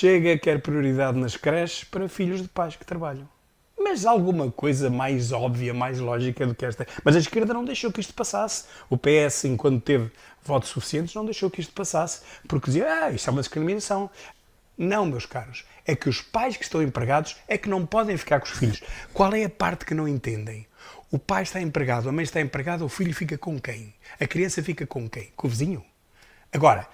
Chega quer prioridade nas creches para filhos de pais que trabalham. Mas alguma coisa mais óbvia, mais lógica do que esta. Mas a esquerda não deixou que isto passasse. O PS, enquanto teve votos suficientes, não deixou que isto passasse. Porque dizia, isto é uma discriminação. Não, meus caros. É que os pais que estão empregados é que não podem ficar com os filhos. Qual é a parte que não entendem? O pai está empregado, a mãe está empregada, o filho fica com quem? A criança fica com quem? Com o vizinho. Agora,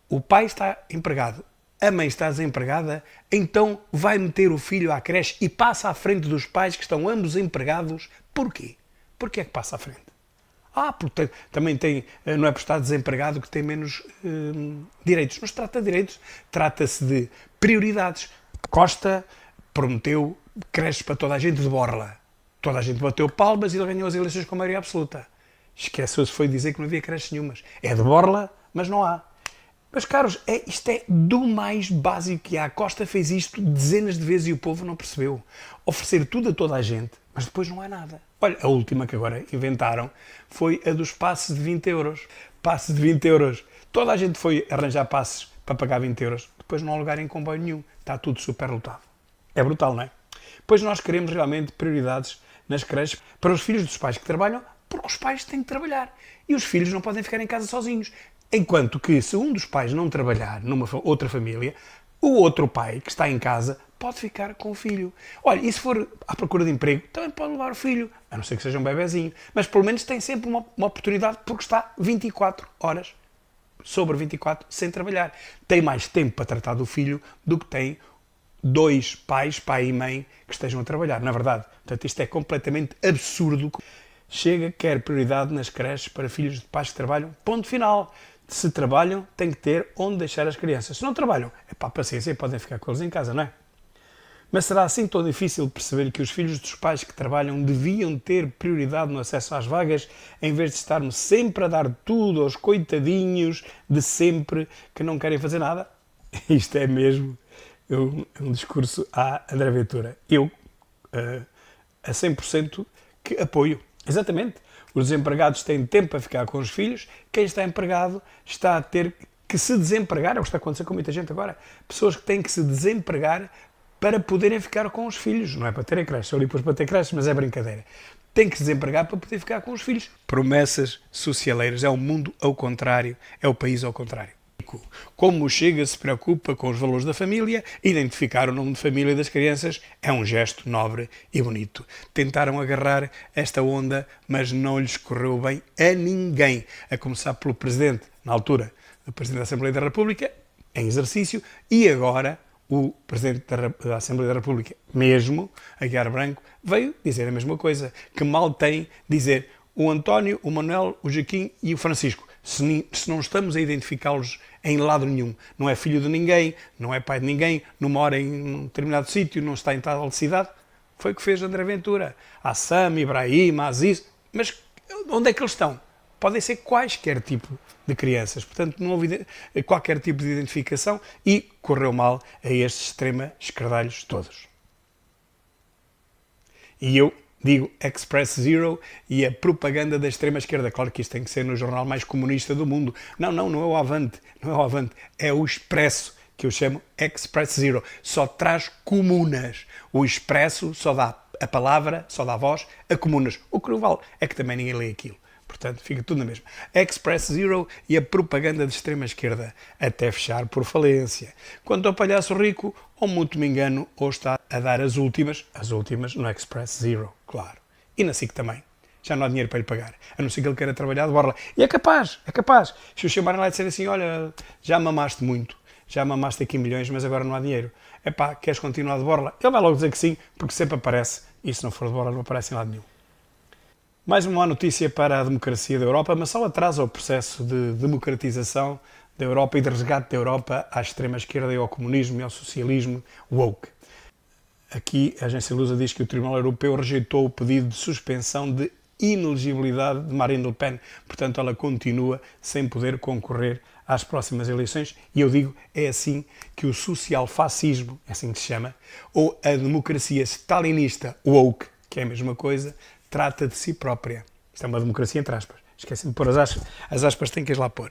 o pai está empregado, a mãe está desempregada, então vai meter o filho à creche e passa à frente dos pais que estão ambos empregados. Porquê? Porquê é que passa à frente? Porque também tem, não é por estar desempregado que tem menos direitos. Não se trata de direitos, trata-se de prioridades. Costa prometeu creches para toda a gente de borla. Toda a gente bateu palmas e ele ganhou as eleições com maioria absoluta. Esqueceu-se foi dizer que não havia creches nenhumas. É de borla, mas não há. Mas, caros, isto é do mais básico que há. A Costa fez isto dezenas de vezes e o povo não percebeu. Oferecer tudo a toda a gente, mas depois não há nada. Olha, a última que agora inventaram foi a dos passes de 20 euros. Passes de 20 euros. Toda a gente foi arranjar passes para pagar 20 euros. Depois não há lugar em comboio nenhum. Está tudo super lotado. É brutal, não é? Pois nós queremos realmente prioridades nas creches para os filhos dos pais que trabalham, porque os pais têm que trabalhar. E os filhos não podem ficar em casa sozinhos. Enquanto que, se um dos pais não trabalhar numa outra família, o outro pai, que está em casa, pode ficar com o filho. Olha, e se for à procura de emprego, também pode levar o filho, a não ser que seja um bebezinho. Mas pelo menos tem sempre uma oportunidade, porque está 24 horas, sobre 24, sem trabalhar. Tem mais tempo para tratar do filho do que tem dois pais, pai e mãe, que estejam a trabalhar. Na verdade, portanto, isto é completamente absurdo. Chega, quer prioridade nas creches para filhos de pais que trabalham, ponto final. Se trabalham, têm que ter onde deixar as crianças. Se não trabalham, paciência, podem ficar com eles em casa, não é? Mas será assim tão difícil perceber que os filhos dos pais que trabalham deviam ter prioridade no acesso às vagas, em vez de estarmos sempre a dar tudo aos coitadinhos de sempre que não querem fazer nada? Isto é mesmo um discurso à André Ventura. Eu, a 100% que apoio. Exatamente. Os desempregados têm tempo para ficar com os filhos. Quem está empregado está a ter que se desempregar. É o que está a acontecer com muita gente agora. Pessoas que têm que se desempregar para poderem ficar com os filhos. Não é para terem creches. Eu li depois para ter creches, mas é brincadeira. Têm que se desempregar para poder ficar com os filhos. Promessas socialeiras. É o mundo ao contrário. É o país ao contrário. Como o Chega se preocupa com os valores da família, identificar o nome de família das crianças é um gesto nobre e bonito. Tentaram agarrar esta onda, mas não lhes correu bem a ninguém. A começar pelo Presidente, na altura, o Presidente da Assembleia da República, em exercício, e agora o Presidente da Assembleia da República, mesmo, Aguiar Branco, veio dizer a mesma coisa, que mal tem dizer o António, o Manuel, o Joaquim e o Francisco. Se não estamos a identificá-los em lado nenhum, não é filho de ninguém, não é pai de ninguém, não mora em um determinado sítio, não está em tal cidade, foi o que fez André Ventura. A Sam, Ibrahim, Aziz, mas onde é que eles estão? Podem ser quaisquer tipo de crianças, portanto não houve qualquer tipo de identificação e correu mal a estes extrema-esquerdalhos todos. E eu digo Express Zero e a propaganda da extrema-esquerda. Claro que isto tem que ser no jornal mais comunista do mundo. Não é o Avante, não é o Avante, é o Expresso, que eu chamo Express Zero. Só traz comunas. O Expresso só dá a palavra, só dá a voz a comunas. O que não vale é que também ninguém lê aquilo. Portanto, fica tudo na mesma. Express Zero e a propaganda de extrema-esquerda, até fechar por falência. Quanto ao palhaço rico, ou muito me engano, ou está a dar as últimas no Express Zero, claro. E na SIC também. Já não há dinheiro para lhe pagar. A não ser que ele queira trabalhar de borla. E é capaz. Se o chamarem lá e disserem assim, olha, já mamaste muito, já mamaste aqui milhões, mas agora não há dinheiro. Queres continuar de borla? Ele vai logo dizer que sim, porque sempre aparece. E se não for de borla, não aparece em lado nenhum. Mais uma má notícia para a democracia da Europa, mas só atrasa o processo de democratização da Europa e de resgate da Europa à extrema-esquerda e ao comunismo e ao socialismo woke. Aqui a agência Lusa diz que o Tribunal Europeu rejeitou o pedido de suspensão de inelegibilidade de Marine Le Pen. Portanto, ela continua sem poder concorrer às próximas eleições. E eu digo, é assim que o social-fascismo, é assim que se chama, ou a democracia stalinista woke, que é a mesma coisa, trata de si própria. Isto é uma democracia entre aspas. Esqueci de pôr as aspas têm que as lá pôr.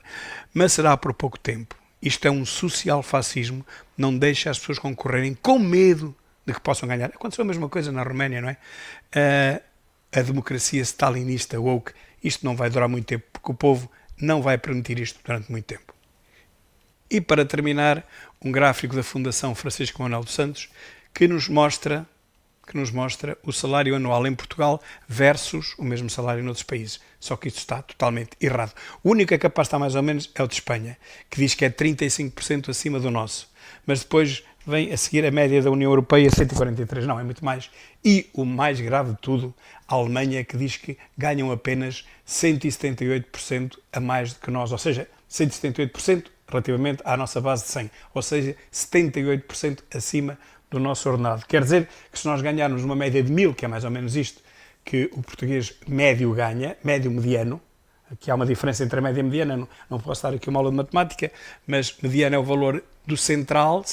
Mas será por pouco tempo. Isto é um social-fascismo, não deixa as pessoas concorrerem com medo de que possam ganhar. Aconteceu a mesma coisa na Roménia, não é? A democracia stalinista woke, isto não vai durar muito tempo, porque o povo não vai permitir isto durante muito tempo. E para terminar, um gráfico da Fundação Francisco Manuel dos Santos que nos mostra o salário anual em Portugal versus o mesmo salário noutros países. Só que isto está totalmente errado. O único que é capaz de estar mais ou menos é o de Espanha, que diz que é 35% acima do nosso. Mas depois vem a seguir a média da União Europeia, 143%. Não, é muito mais. E o mais grave de tudo, a Alemanha, que diz que ganham apenas 178% a mais do que nós. Ou seja, 178% relativamente à nossa base de 100. Ou seja, 78% acima do nosso ordenado. Quer dizer que se nós ganharmos uma média de 1000, que é mais ou menos isto que o português médio ganha, médio mediano, aqui há uma diferença entre a média e a mediana, não posso dar aqui uma aula de matemática, mas mediana é o valor do central,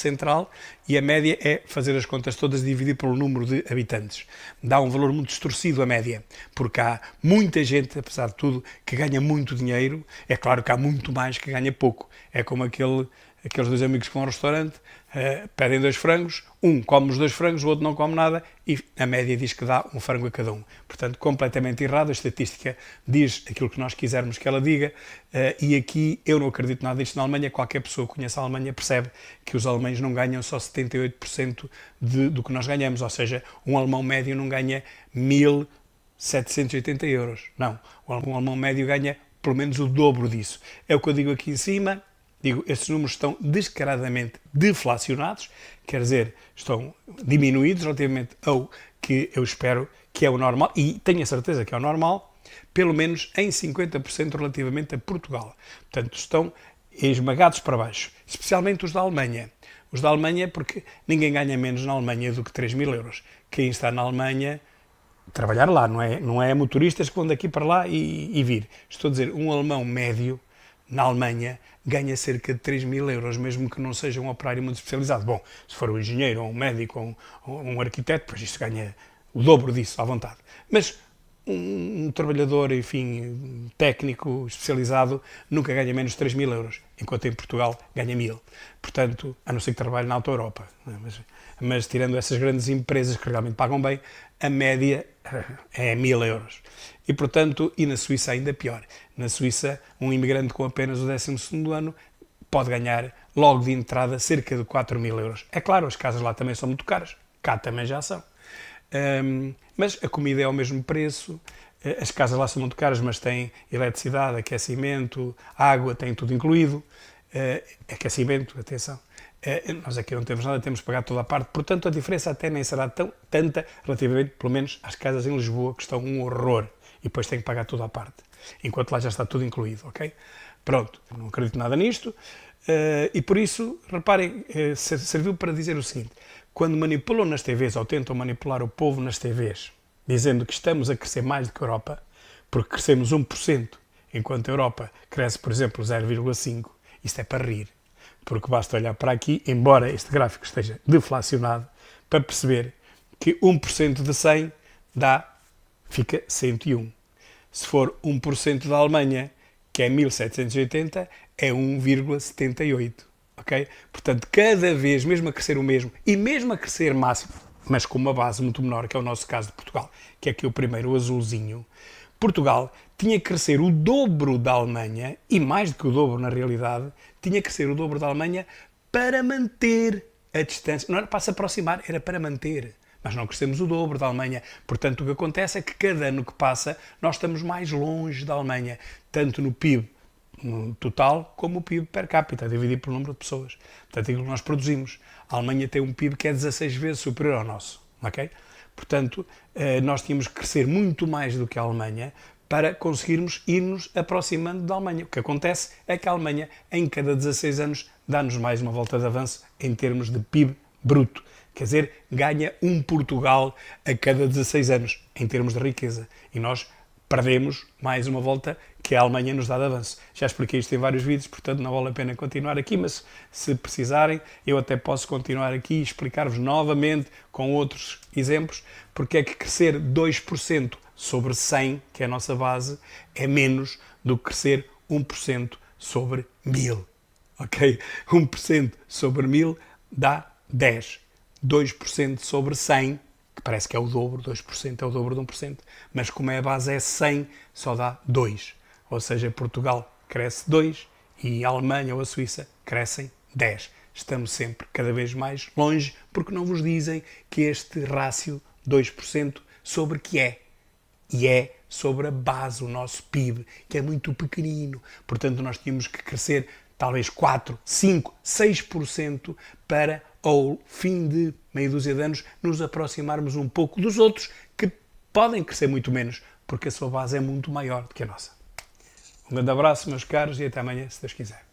e a média é fazer as contas todas e dividir pelo número de habitantes. Dá um valor muito distorcido a média, porque há muita gente, apesar de tudo, que ganha muito dinheiro. É claro que há muito mais que ganha pouco. É como aqueles dois amigos que vão ao restaurante, pedem 2 frangos, um come os 2 frangos, o outro não come nada, e a média diz que dá um frango a cada um. Portanto, completamente errado. A estatística diz aquilo que nós quisermos que ela diga, e aqui eu não acredito nada disto na Alemanha. Qualquer pessoa que conheça a Alemanha percebe que os alemães não ganham só 78% do que nós ganhamos, ou seja, um alemão médio não ganha 1.780 euros. Não, um alemão médio ganha pelo menos o dobro disso. É o que eu digo aqui em cima. Digo, estes números estão descaradamente deflacionados, quer dizer, estão diminuídos relativamente ao que eu espero que é o normal, e tenho a certeza que é o normal, pelo menos em 50% relativamente a Portugal. Portanto, estão esmagados para baixo, especialmente os da Alemanha. Os da Alemanha, porque ninguém ganha menos na Alemanha do que 3.000 euros. Quem está na Alemanha, trabalhar lá, não é motoristas que vão daqui para lá e vir. Estou a dizer, um alemão médio na Alemanha ganha cerca de 3.000 euros, mesmo que não seja um operário muito especializado. Bom, se for um engenheiro, ou um médico, ou um arquiteto, pois isto ganha o dobro disso, à vontade. Mas um trabalhador, enfim, técnico, especializado, nunca ganha menos de 3.000 euros, enquanto em Portugal ganha 1.000. Portanto, a não ser que trabalhe na Auto Europa. Mas tirando essas grandes empresas que realmente pagam bem, a média é 1.000 euros. E, portanto, e na Suíça ainda pior. Na Suíça, um imigrante com apenas o 12º ano pode ganhar, logo de entrada, cerca de 4.000 euros. É claro, as casas lá também são muito caras. Cá também já são. Mas a comida é ao mesmo preço. As casas lá são muito caras, mas têm eletricidade, aquecimento, água, têm tudo incluído. Aquecimento, atenção. Nós aqui não temos nada, temos que pagar toda a parte. Portanto, a diferença até nem será tanta relativamente, pelo menos, às casas em Lisboa, que estão um horror. E depois tem que pagar toda a parte. Enquanto lá já está tudo incluído, ok? Pronto, não acredito nada nisto. E por isso, reparem, serviu para dizer o seguinte: quando manipulam nas TVs, ou tentam manipular o povo nas TVs, dizendo que estamos a crescer mais do que a Europa, porque crescemos 1%, enquanto a Europa cresce, por exemplo, 0,5%, isto é para rir. Porque basta olhar para aqui, embora este gráfico esteja deflacionado, para perceber que 1% de 100 fica 101. Se for 1% da Alemanha, que é 1.780, é 1,78. Ok? Portanto, cada vez, mesmo a crescer o mesmo, e mesmo a crescer máximo, mas com uma base muito menor, que é o nosso caso de Portugal, que é aqui o primeiro, o azulzinho, Portugal tinha que crescer o dobro da Alemanha, e mais do que o dobro na realidade, tinha que crescer o dobro da Alemanha para manter a distância. Não era para se aproximar, era para manter. Mas não crescemos o dobro da Alemanha. Portanto, o que acontece é que cada ano que passa, nós estamos mais longe da Alemanha, tanto no PIB no total, como o PIB per capita, dividido pelo número de pessoas. Portanto, aquilo que nós produzimos. A Alemanha tem um PIB que é 16 vezes superior ao nosso. Ok? Portanto, nós tínhamos que crescer muito mais do que a Alemanha para conseguirmos ir-nos aproximando da Alemanha. O que acontece é que a Alemanha, em cada 16 anos, dá-nos mais uma volta de avanço em termos de PIB bruto. Quer dizer, ganha um Portugal a cada 16 anos, em termos de riqueza. E nós perdemos mais uma volta que a Alemanha nos dá de avanço. Já expliquei isto em vários vídeos, portanto não vale a pena continuar aqui, mas se precisarem, eu até posso continuar aqui e explicar-vos novamente, com outros exemplos, porque é que crescer 2% sobre 100, que é a nossa base, é menos do que crescer 1% sobre 1000. ok? 1% sobre 1000 dá 10. 2% sobre 100, que parece que é o dobro, 2% é o dobro de 1%, mas como a base é 100, só dá 2. Ou seja, Portugal cresce 2 e a Alemanha ou a Suíça crescem 10. Estamos sempre cada vez mais longe, porque não vos dizem que este rácio 2% sobre que é. E é sobre a base, o nosso PIB, que é muito pequenino. Portanto, nós tínhamos que crescer talvez 4, 5, 6% para, ao fim de meia dúzia de anos, nos aproximarmos um pouco dos outros, que podem crescer muito menos, porque a sua base é muito maior do que a nossa. Um grande abraço, meus caros, e até amanhã, se Deus quiser.